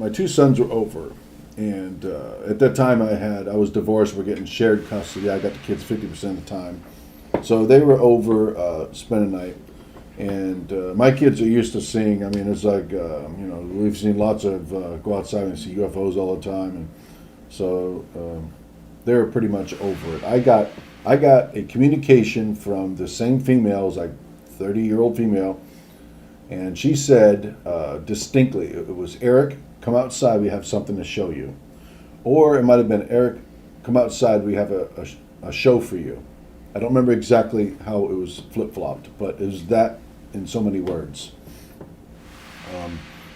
my two sons were over, and at that time I was divorced. We're getting shared custody. I got the kids 50% of the time, so they were over spending the night. And my kids are used to seeing. I mean, it's like we've seen lots of go outside and see UFOs all the time, and so they were pretty much over it. I got a communication from the same female, as like 30-year-old female, and she said distinctly, it was Eric, come outside, we have something to show you, or it might have been Eric, come outside, we have a show for you. I don't remember exactly how it was flip-flopped, but it was that in so many words.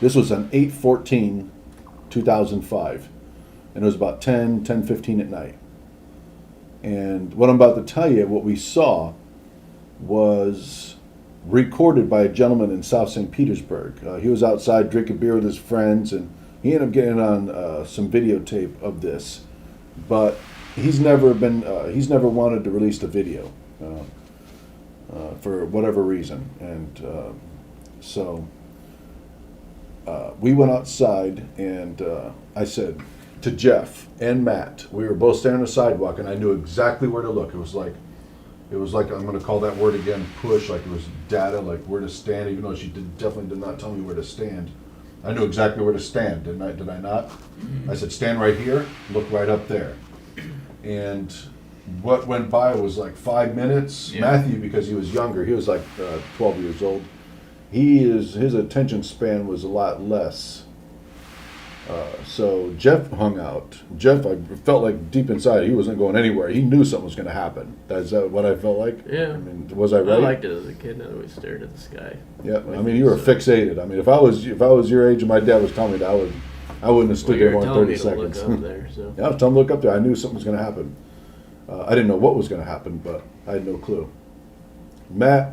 This was on 8/14/2005, and it was about 10:15 at night. And what I'm about to tell you, what we saw, was recorded by a gentleman in South St. Petersburg. He was outside drinking beer with his friends, and he ended up getting on some videotape of this. But he's never wanted to release the video for whatever reason, and so we went outside, and I said to Jeff and Matt, we were both standing on the sidewalk, and I knew exactly where to look. It was like I'm going to call that word again, push, like it was data, like where to stand, even though she definitely did not tell me where to stand. I knew exactly where to stand, did I not? I said, stand right here, look right up there. And what went by was like 5 minutes. Yeah. Matthew, because he was younger, he was like 12 years old. His attention span was a lot less. So Jeff hung out. Jeff, I felt like deep inside he wasn't going anywhere. He knew something was going to happen. Is that what I felt like? Yeah. I mean, was I right? I liked it as a kid. I always stared at the sky. Yeah. I mean, you were fixated. I mean, if I was your age and my dad was telling me that, I wouldn't have stood there more than 30 seconds. Look up there, so. Yeah, I was telling him to look up there. I knew something was going to happen. I didn't know what was going to happen, but I had no clue. Matt,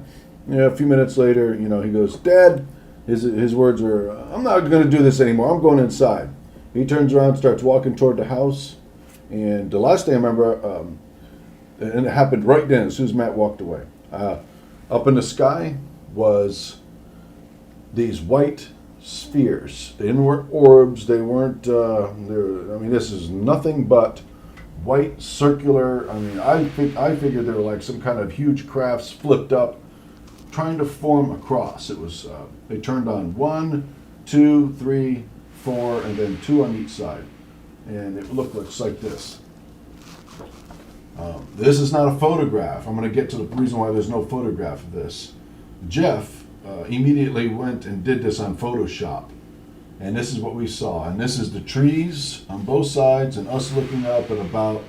a few minutes later, he goes, Dad, his words were, I'm not going to do this anymore. I'm going inside. He turns around, starts walking toward the house, and the last thing I remember, and it happened right then, as soon as Matt walked away. Up in the sky was these white spheres. They weren't orbs. They weren't. This is nothing but white circular. I mean, I figured they were like some kind of huge crafts flipped up, trying to form a cross. It was. They turned on 1, 2, 3, 4, and then 2 on each side, and it looks like this. This is not a photograph. I'm going to get to the reason why there's no photograph of this. Jeff immediately went and did this on Photoshop, and this is what we saw. And this is the trees on both sides, and us looking up at about.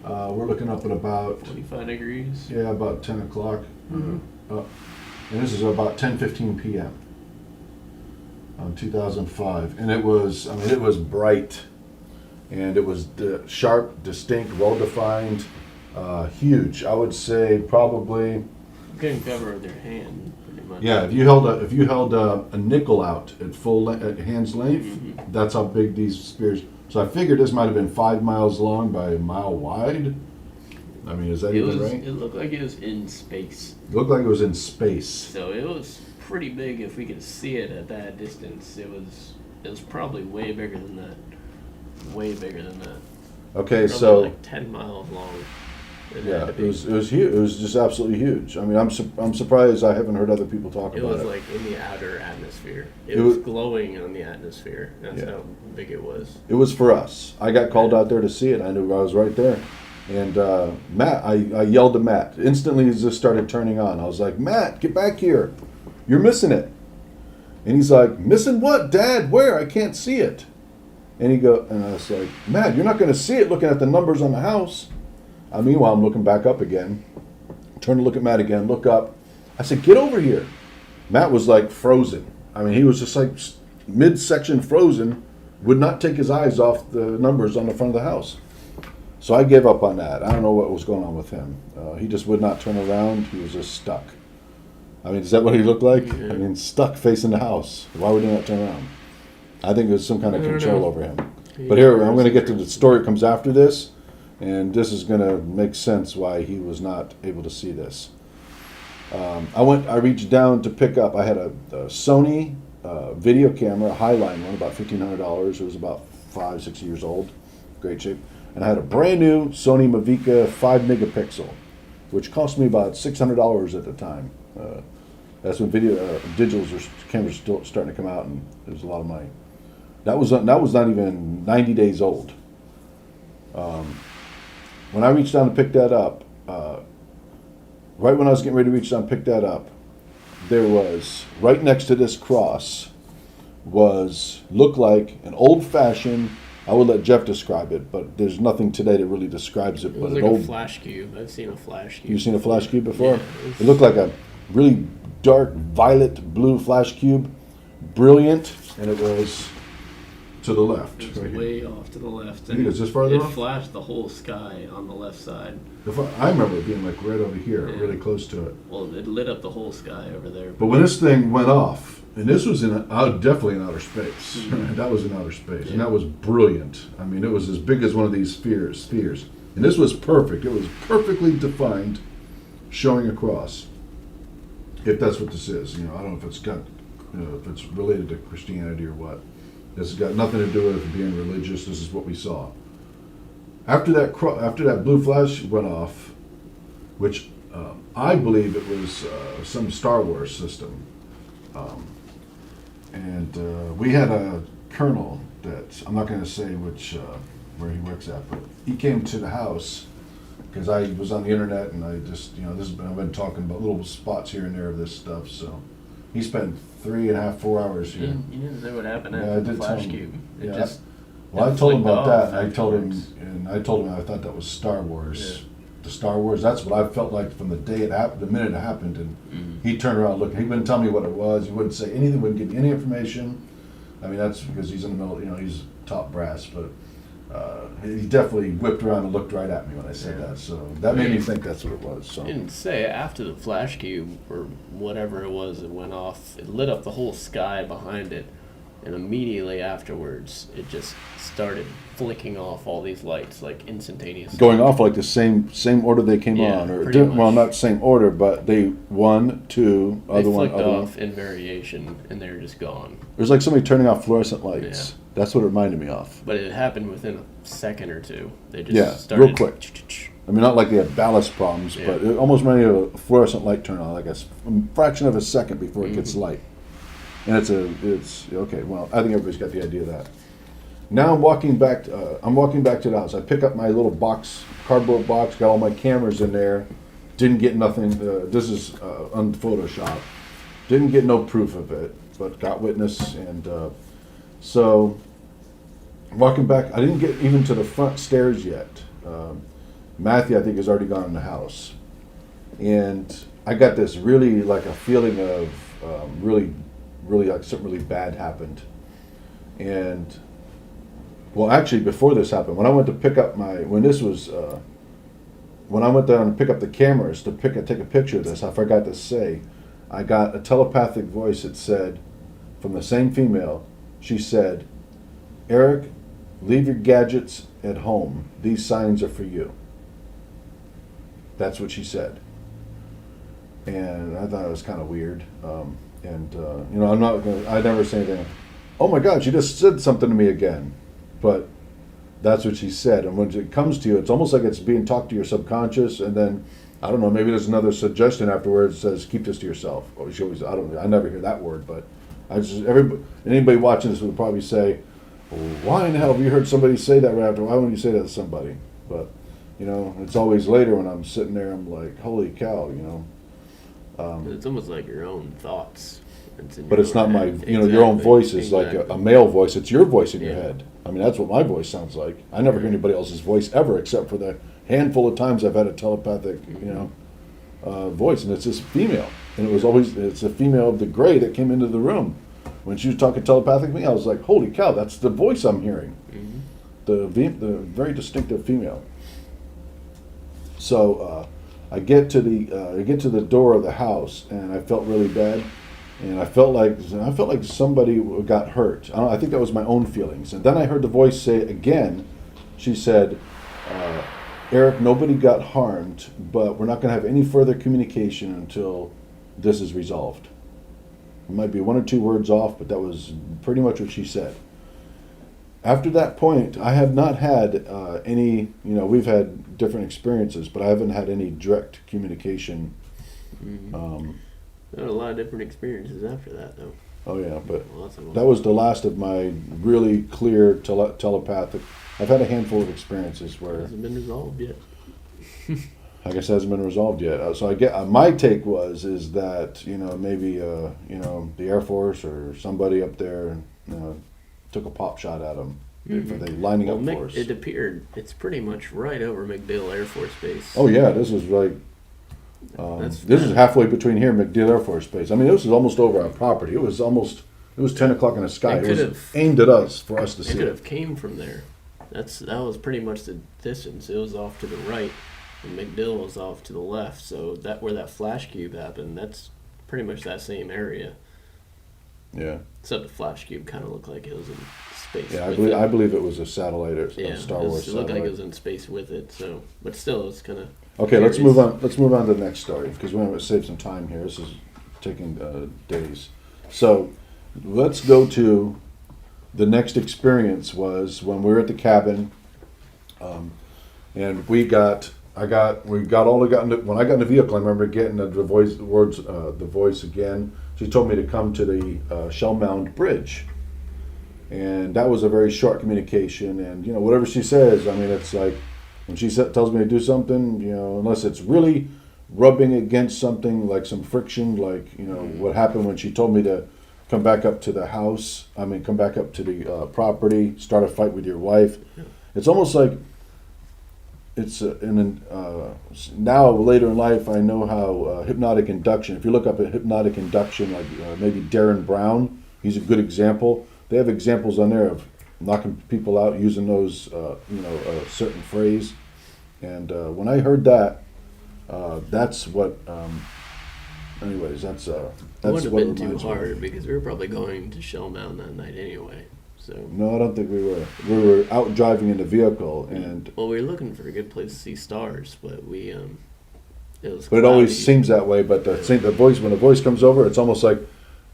We're looking up at about 25 degrees. Yeah, about 10 o'clock. Mm-hmm. And this is about 10:15 p.m. 2005, and it was bright, and it was sharp, distinct, well-defined, huge. I would say probably. You couldn't cover with your hand, pretty much. Yeah, if you held a nickel out at at hand's length, mm-hmm. That's how big these spheres. So I figured this might have been 5 miles long by a mile wide. I mean, is that even right? It looked like it was in space. It looked like it was in space. So it was pretty big if we could see it at that distance. It was probably way bigger than that. Way bigger than that. Okay, probably so like 10 miles long. Yeah, it was huge. It was just absolutely huge. I mean, I'm surprised I haven't heard other people talk about it. It was like in the outer atmosphere. It was glowing on the atmosphere. That's how big it was. It was for us. I got called out there to see it. I knew I was right there. And Matt, I yelled at Matt. Instantly, he just started turning on. I was like, Matt, get back here. You're missing it. And he's like, missing what, Dad? Where? I can't see it. And I was like, Matt, you're not going to see it looking at the numbers on the house. Meanwhile, I'm looking back up again. Turn to look at Matt again, look up. I said, get over here. Matt was like frozen. I mean, he was just like midsection frozen, would not take his eyes off the numbers on the front of the house. So I gave up on that. I don't know what was going on with him. He just would not turn around. He was just stuck. I mean, is that what he looked like? Yeah. I mean, stuck facing the house. Why would he not turn around? I think there's some kind of control over him. But here, I'm going to get to the story that comes after this, and this is going to make sense why he was not able to see this. I reached down to pick up. I had a Sony video camera, a Highline one, about $1,500. It was about 5, 6 years old, great shape. And I had a brand new Sony Mavica 5 megapixel, which cost me about $600 at the time. That's when cameras still starting to come out, and it was a lot of money. That was not even 90 days old. When I reached down to pick that up, right when I was getting ready to reach down and pick that up, there was, right next to this cross, looked like an old-fashioned, I would let Jeff describe it, but there's nothing today that really describes it. It was but like a flash cube. I've seen a flash cube. You've seen a flash cube before? Yeah, it looked like a really dark violet blue flash cube, brilliant, and it was to the left. It was right way off to the left. You think it's just farther It off? flashed the whole sky on the left side. I remember it being like right over here, Yeah. really close to it. Well, it lit up the whole sky over there. But when this thing went off, and this was definitely in outer space. Mm-hmm. That was in outer space, Yeah. and that was brilliant. I mean, it was as big as one of these spheres. And this was perfect. It was perfectly defined, showing across. If that's what this is, I don't know if it's got, if it's related to Christianity or what. This has got nothing to do with being religious. This is what we saw. After that blue flash went off, which I believe it was some Star Wars system, and we had a colonel that I'm not going to say where he works at, but he came to the house because I was on the internet and I just I've been talking about little spots here and there of this stuff. So he spent 3.5, 4 hours here. You didn't know what happened Yeah, I after the did flash tell him. cube. It Yeah, just Well, I told him flicked about that, off and I told him I thought that was Star Wars. Yeah. The Star Wars. That's what I felt like from the day it happened, the minute it happened, and he turned around, looked. He wouldn't tell me what it was. He wouldn't say anything. Wouldn't give me any information. I mean, that's because he's in the middle. He's top brass, but he definitely whipped around and looked right at me when I said that. So that made me think that's what it was. So. I didn't say after the flash cube or whatever it was that went off, it lit up the whole sky behind it, and immediately afterwards it just started flicking off all these lights like instantaneously. Going off like the same order they came Yeah, on, or pretty much. well, not same order, but they 1, 2, They other one, flicked other one. off in variation, and they were just gone. It was like somebody turning off fluorescent lights. Yeah. That's what it reminded me of. But it happened within a second or two. They just Yeah, started real quick. I mean, not like they had ballast problems, Yeah. but it almost reminded me of a fluorescent light turn on, like a fraction of a second before it gets light. And it's okay. Well, I think everybody's got the idea of that. Now I'm walking back. To the house. I pick up my little cardboard box, got all my cameras in there. Didn't get nothing. This is on Photoshop. Didn't get no proof of it, but got witness, and so walking back. I didn't get even to the front stairs yet. Matthew, I think, has already gone in the house, and I got this really like a feeling of really like something really bad happened, and. Well, actually, before this happened, when I went to pick up when I went down to pick up the cameras to take a picture of this, I forgot to say, I got a telepathic voice that said, from the same female, she said, "Eric, leave your gadgets at home. These signs are for you." That's what she said. And I thought it was kind of weird. I never say anything, "Oh my God, she just said something to me again." But that's what she said. And when it comes to you, it's almost like it's being talked to your subconscious, and then I don't know, maybe there's another suggestion afterwards that says keep this to yourself. Or she always, I never hear that word, but anybody watching this would probably say, well, why in the hell have you heard somebody say that right after? Why wouldn't you say that to somebody? But it's always later when I'm sitting there, I'm like, holy cow, It's almost like your own thoughts. But it's not my, head. your own Exactly, voice is like exactly. a male voice. It's your voice in your Yeah. head. I mean, that's what my voice sounds like. I never hear anybody else's voice ever, except for the handful of times I've had a telepathic, voice, and it's this female. And it's a female of the gray that came into the room. When she was talking telepathic to me, I was like, holy cow, that's the voice I'm hearing. The very distinctive female. So I get to the door of the house, and I felt really bad. And I felt like somebody got hurt. I think that was my own feelings. And then I heard the voice say again. She said, "Eric, nobody got harmed, but we're not going to have any further communication until this is resolved." It might be one or two words off, but that was pretty much what she said. After that point, I have not had any, we've had different experiences, but I haven't had any direct communication. There were a lot of different experiences after that, though. Oh, yeah, but Lots of them. that was the last of my really clear telepathic. I've had a handful of experiences where, Hasn't been resolved yet. I guess, hasn't been resolved yet. So I get my take is that maybe the Air Force or somebody up there took a pop shot at them. Are they lining up for us? It appeared it's pretty much right over MacDill Air Force Base. Oh yeah, this is like this is halfway between here and MacDill Air Force Base. I mean, this is almost over our property. It was 10 o'clock in the sky. It was aimed at us for us to see. It could have came from there. That was pretty much the distance. It was off to the right, and MacDill was off to the left. So where that flash cube happened, that's pretty much that same area. Yeah. Except the flash cube kind of looked like it was in space. Yeah, I believe it was a satellite or a Star Wars satellite. It looked like it was in space with it. So, but still, it's kind of. Okay, let's move on. Let's move on to the next story because we want to save some time here. This is taking days. So, let's go to the next experience. Was when we were at the cabin, and when I got in the vehicle. I remember getting the voice again. She told me to come to the Shell Mound Bridge, and that was a very short communication. And whatever she says, I mean, it's like when she tells me to do something, unless it's really rubbing against something like some friction, like what happened when she told me to come back up to the house. I mean, come back up to the property, start a fight with your wife. It's almost like it's now later in life I know how hypnotic induction. If you look up at hypnotic induction, like maybe Darren Brown, he's a good example. They have examples on there of knocking people out using those, a certain phrase. And when I heard that, that's what. Anyways, that's it wouldn't have been too hard because we were probably going to Shell Mound that night anyway. So. No, I don't think we were. We were out driving in the vehicle, and well, we were looking for a good place to see stars, but we it was. But it always seems that way. But the voice, when the voice comes over, it's almost like,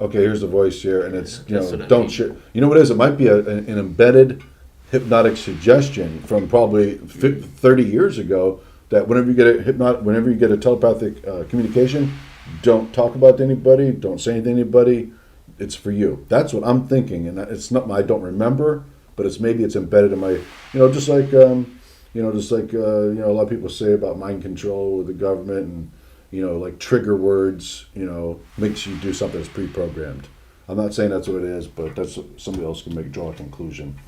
okay, here's the voice here, and it's don't share. You know what it is? It might be an embedded hypnotic suggestion from probably 30 years ago that whenever you get a telepathic communication, don't talk about to anybody, don't say anything to anybody. It's for you. That's what I'm thinking, and it's not. I don't remember, but maybe it's embedded in my. Just like a lot of people say about mind control with the government, and like trigger words. Makes you do something that's pre-programmed. I'm not saying that's what it is, but that's what somebody else can draw a conclusion.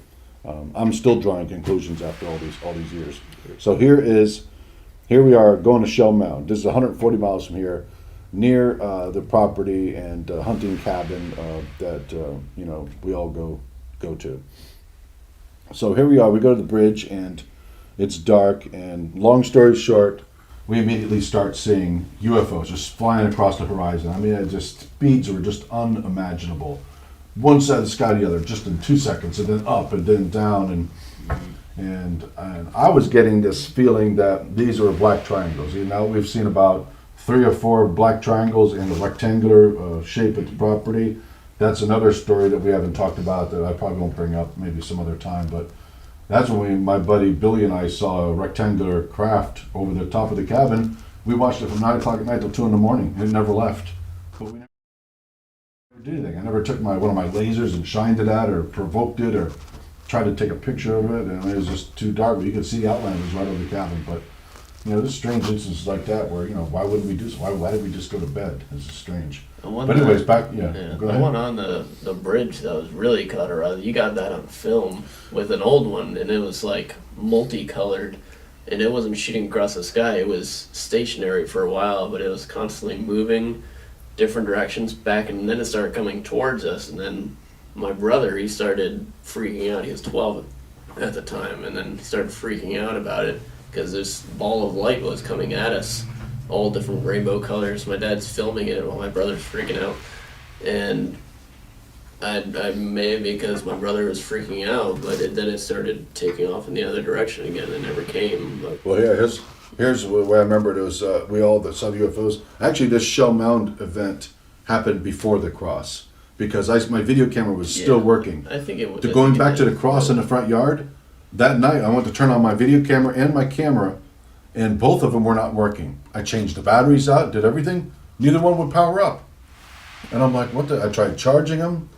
I'm still drawing conclusions after all these years. So here we are going to Shell Mound. This is 140 miles from here, near the property and hunting cabin that we all go to. So here we are. We go to the bridge and it's dark. And long story short, we immediately start seeing UFOs just flying across the horizon. I mean, speeds were just unimaginable. One side of the sky to the other, just in 2 seconds, and then up and then down, and I was getting this feeling that these were black triangles. We've seen about 3 or 4 black triangles in the rectangular shape of the property. That's another story that we haven't talked about that I probably won't bring up maybe some other time. But that's when my buddy Billy and I saw a rectangular craft over the top of the cabin. We watched it from 9 o'clock at night till 2 in the morning. It never left. But we never did anything. I never took one of my lasers and shined it at or provoked it or tried to take a picture of it. And it was just too dark. But you could see the outline was right over the cabin. But there's strange instances like that where, why wouldn't we do so? Why did we just go to bed? This is strange. But anyways, go ahead. The one on the bridge that was really caught our eye. You got that on film with an old one, and it was like multicolored, and it wasn't shooting across the sky. It was stationary for a while, but it was constantly moving different directions back, and then it started coming towards us, and then my brother, he started freaking out. He was 12 at the time, and then he started freaking out about it because this ball of light was coming at us, all different rainbow colors. My dad's filming it while my brother's freaking out, and I may because my brother was freaking out, but then it started taking off in the other direction again. It never came. But. Well, here's the way I remember it was we all that saw UFOs. Actually, this Shell Mound event happened before the cross because my video camera was still working. I think it was. Going back to the cross in the front yard, that night I went to turn on my video camera and my camera, and both of them were not working. I changed the batteries out, did everything. Neither one would power up. And I'm like, what the? I tried charging them.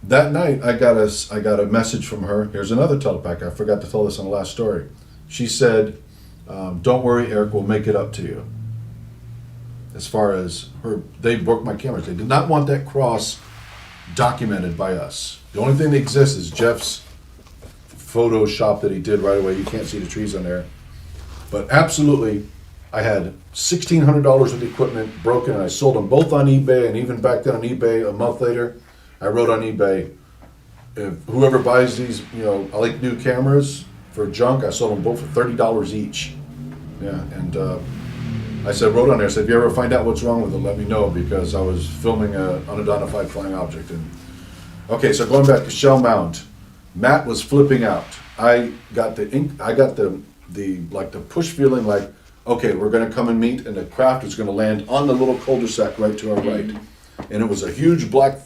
That night I got a message from her. Here's another telepathic. I forgot to tell this in the last story. She said, don't worry, Eric, we'll make it up to you. As far as they broke my cameras. They did not want that cross documented by us. The only thing that exists is Jeff's Photoshop that he did right away. You can't see the trees on there. But absolutely, I had $1,600 worth of equipment broken, and I sold them both on eBay, and even back then on eBay, a month later, I wrote on eBay, if whoever buys these, I like new cameras for junk, I sold them both for $30 each. Yeah, and I wrote on there, if you ever find out what's wrong with it, let me know, because I was filming an unidentified flying object. And okay, so going back to Shell Mound, Matt was flipping out. I got the push feeling like, okay, we're going to come and meet, and the craft is going to land on the little cul-de-sac right to our right. And it was a huge black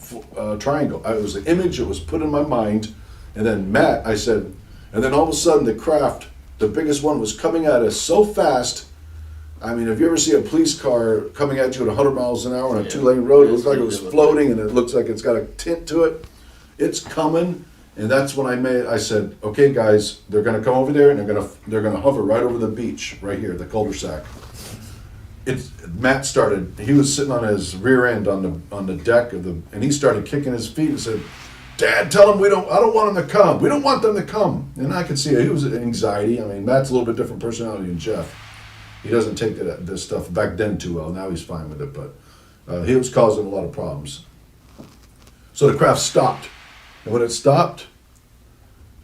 triangle. It was an image that was put in my mind. And then Matt, I said, and then all of a sudden the craft, the biggest one, was coming at us so fast. I mean, if you ever see a police car coming at you at 100 miles an hour on a two-lane road, it looks like it was floating, and it looks like it's got a tint to it. It's coming, and that's when I said, okay, guys, they're going to come over there, and they're going to hover right over the beach, right here, the cul-de-sac. Matt started. He was sitting on his rear end on the deck and he started kicking his feet and said, "Dad, tell them I don't want them to come. We don't want them to come." And I could see it. He was anxiety. I mean, Matt's a little bit different personality than Jeff. He doesn't take this stuff back then too well. Now he's fine with it, but he was causing a lot of problems. So the craft stopped, and when it stopped,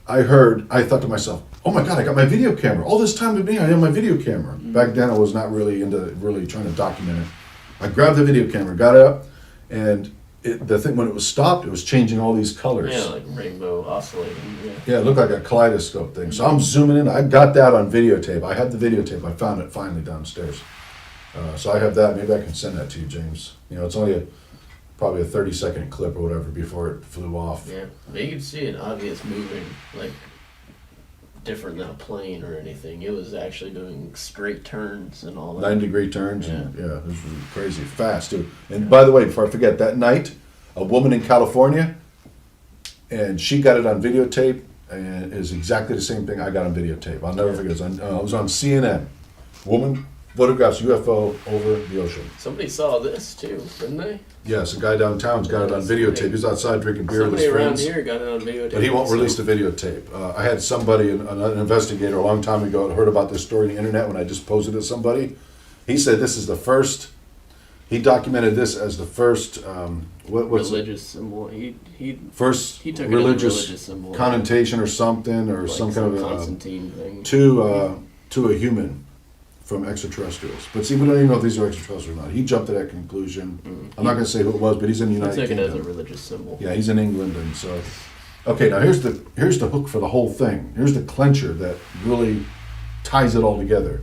I thought to myself, oh my God, I got my video camera. All this time to me, I had my video camera. Back then I was not really into really trying to document it. I grabbed the video camera, got it up, and the thing, when it was stopped, it was changing all these colors. Yeah, like rainbow oscillating. Yeah, it looked like a kaleidoscope thing. So I'm zooming in. I got that on videotape. I had the videotape. I found it finally downstairs. So I have that. Maybe I can send that to you, James. It's only probably a 30-second clip or whatever before it flew off. Yeah, but you could see an obvious moving, like, different than a plane or anything. It was actually doing straight turns and all that. 9-degree turns. Yeah. And, this was crazy fast too. And by the way, before I forget, that night, a woman in California, and she got it on videotape, and it is exactly the same thing I got on videotape. I'll never forget. It was on CNN. Woman photographs UFO over the ocean. Somebody saw this too, didn't they? Yes, a guy downtown's got it on videotape. He's outside drinking beer with his Somebody around friends. here got it on videotape. But he won't release the videotape. I had somebody, an investigator, a long time ago, heard about this story on the internet when I just posted it to somebody. He said this is the first. He documented this as the first. What's religious symbol. He first took religious symbol, connotation or something, or like some kind of Constantine thing to a human from extraterrestrials. But see, we don't even know if these are extraterrestrials or not. He jumped to that conclusion. I'm not going to say who it was, but he's in the United Kingdom. He took it as a religious symbol. Yeah, he's in England, and so. Okay, now here's the hook for the whole thing. Here's the clincher that really ties it all together.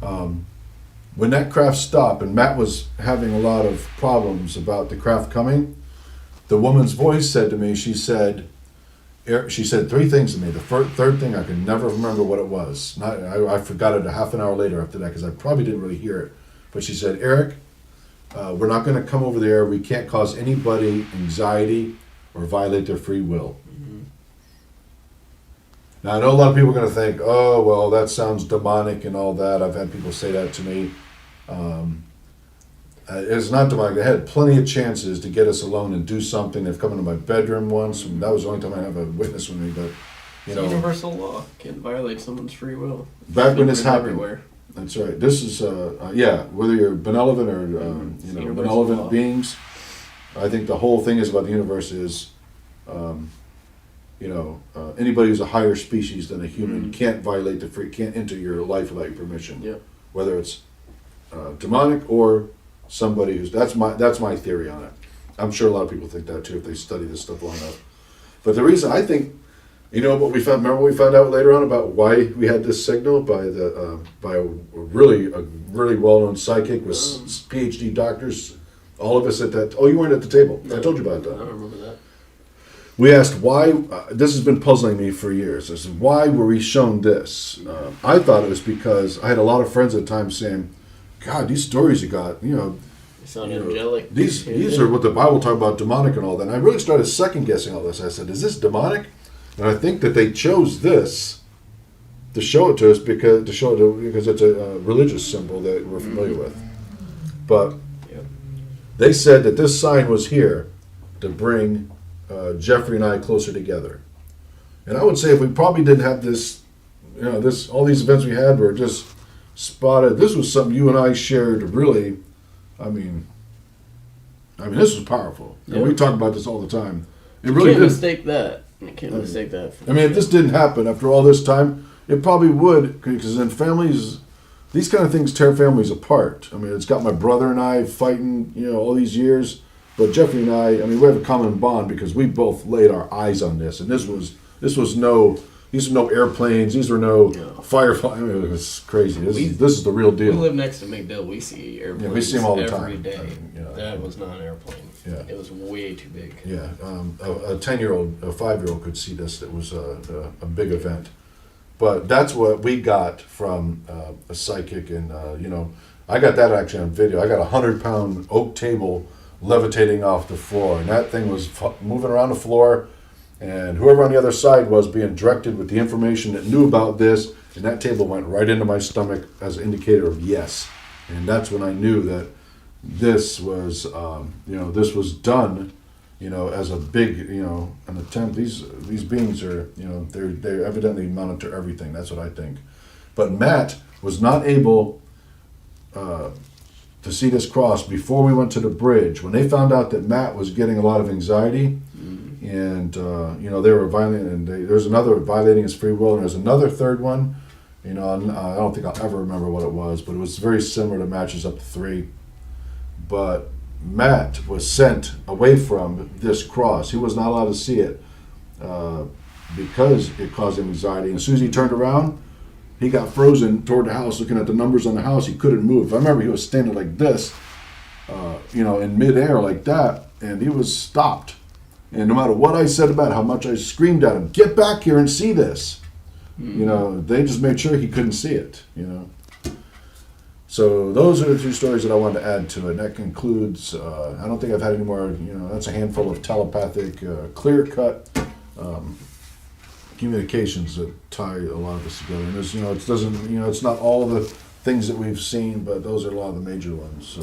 When that craft stopped, and Matt was having a lot of problems about the craft coming, the woman's voice said to me, she said three things to me. The third thing, I can never remember what it was. I forgot it a half an hour later after that, because I probably didn't really hear it. But she said, "Eric, we're not going to come over there. We can't cause anybody anxiety or violate their free will." Mm-hmm. Now, I know a lot of people are going to think, oh, well, that sounds demonic and all that. I've had people say that to me. It's not demonic. They had plenty of chances to get us alone and do something. They've come into my bedroom once, and that was the only time I have a witness with me. But it's universal law. Can't violate someone's free will. Back when this happened, everywhere. That's right. This is whether you're benevolent or benevolent law. beings. I think the whole thing is about the universe is, anybody who's a higher species than a human can't enter your life without your permission. Yeah. Whether it's demonic or somebody who's that's my theory on it. I'm sure a lot of people think that too if they study this stuff long enough. But the reason I think You know what we found? Remember what we found out later on about why we had this signal by a really well-known psychic with PhD doctors. All of us at that. Oh, you weren't at the table. I told you about that. I don't remember that. We asked why. This has been puzzling me for years. I said, why were we shown this? I thought it was because I had a lot of friends at the time saying, "God, these stories you got, They sound angelic. These are what the Bible talk about, demonic and all that." And I really started second guessing all this. I said, "Is this demonic?" And I think that they chose this to show it to us because it's a religious symbol that we're familiar with. But they said that this sign was here to bring Jeffrey and I closer together. And I would say if we probably didn't have this, all these events we had were just spotted. This was something you and I shared. Really, I mean, this was powerful. And we talk about this all the time. It really can't did. mistake that. You can't mistake that. If this didn't happen after all this time, it probably would, because in families, these kind of things tear families apart. I mean, it's got my brother and I fighting, all these years. But Jeffrey and I we have a common bond because we both laid our eyes on this, and these were no airplanes, these were no firefly. It was crazy. This is the real deal. We live next to McDill. We see airplanes. Yeah, we see them all the time. Every day. That was not an airplane. Yeah. It was way too big. Yeah, a 10-year-old, a 5-year-old could see this. It was a big event. But that's what we got from a psychic, and I got that actually on video. I got a 100-pound oak table levitating off the floor, and that thing was moving around the floor, and whoever on the other side was being directed with the information that knew about this, and that table went right into my stomach as an indicator of yes. And that's when I knew that this was this was done as a big an attempt. These beings are they evidently monitor everything. That's what I think. But Matt was not able to see this cross before we went to the bridge. When they found out that Matt was getting a lot of anxiety, and they were violating, and there's another violating his free will, and there's another third one. I don't think I'll ever remember what it was, but it was very similar to matches up to 3. But Matt was sent away from this cross. He was not allowed to see it because it caused him anxiety. And as soon as he turned around, he got frozen toward the house, looking at the numbers on the house. He couldn't move. I remember he was standing like this, in midair like that, and he was stopped. And no matter what I said about how much I screamed at him, "Get back here and see this," they just made sure he couldn't see it. So those are the 2 stories that I wanted to add to it. And that concludes. I don't think I've had any more. That's a handful of telepathic, clear-cut communications that tie a lot of this together. And there's, it doesn't. It's not all the things that we've seen, but those are a lot of the major ones. So.